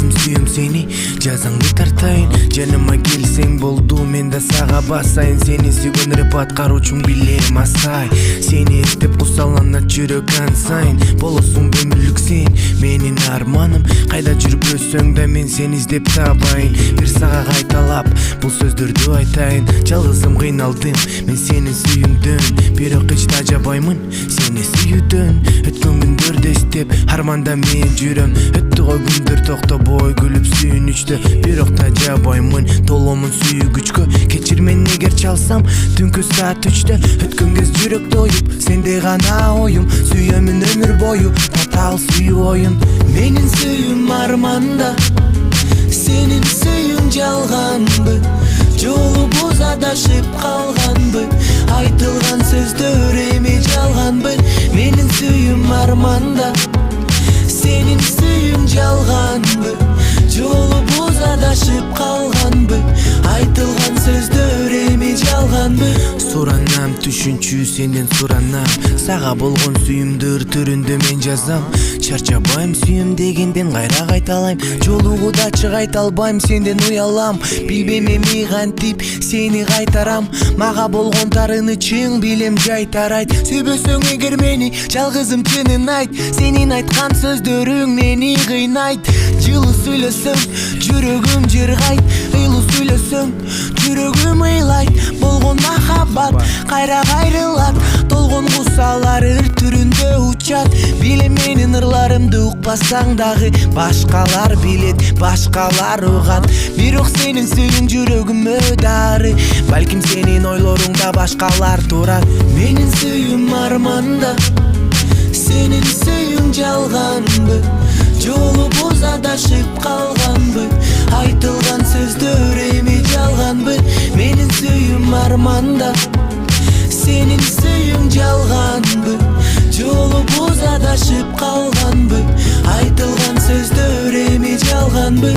Жалгызым сүйөм сени, жазаңды тартайын. Жаныма келсең болду, мен да сага басайын. Сени сүйгөн рэп аткаруучум билем асай. Сени эстеп кусаланат жүрөк ансайын. Болосуң өмүрлүк сен, менин арманым. Кайда жүрбөсөң да мен сени издеп табайын. Бир сага кайталап бул сөздөрдү айтайын. Жалгызым кыйналдым мен сенин сүйүүңдөн, бирок эч тажабаймын сени сүйүүдөн. Өткөн күндөрдү эстеп арманда мен жүрөм. Өттү го күндөр токтобой күлүп сүйүнүчтө, бирок тажабаймын толомун сүйгүчкө. Кечир мени эгер чалсам түнкү саат 3-тө. Өткөн кез жүрөк тоюп, сенде гана оюм. Сүйөмүн өмүр бою, татаал сүйүү оюн. Менин сүйүүм арманда, сенин сүйүүң жалганбы? Жолубуз адашып калганбы? Айтылган сөздөр эми жалганбы? Менин сүйүүм арманда, сенин сүйүүң жалганбы? Жолубуз адашып калганбы? Айтылган сөздөр эми жалганбы? Суранам түшүнчү сенден суранам. Сага болгон сүйүүмдү ыр түрүндө мен жазам. Чарчабайм сүйөм дегенден кайра кайталайм. Жолугуда чыгайт албайм, сенден уялам. Билбейм эми кантип сени кайтарам. Мага болгон тарынычың билем жайтарайт. Сүйбөсөң эгер мени, жалгызым чынын айт. Сенин айткан сөздөрүң мени кыйнайт. Жылуу сүйлөсөң жүрөгүм жыргайт. Ыйлуу сүйлөсөң жүрөгүм ыйлайт. Болгон махаббат кайра кайрылат. Толгон кусалар ыр түрүндө учат. Билем менин ырларымды укпасаң дагы башкалар билет, башкалар угат. Бирок сенин сүйүүң жүрөгүмө дары. Балким сенин ойлоруңда башкалар турат. Менин сүйүүм арманда, сенин сүйүүң жалганбы? Жолубуз адашып калганбы? Айтылган сөздөр эми жалганбы? Менин сүйүүм арманда, сенин сүйүүң жалганбы? Жолубуз адашып калганбы? Айтылган сөздөр эми жалганбы?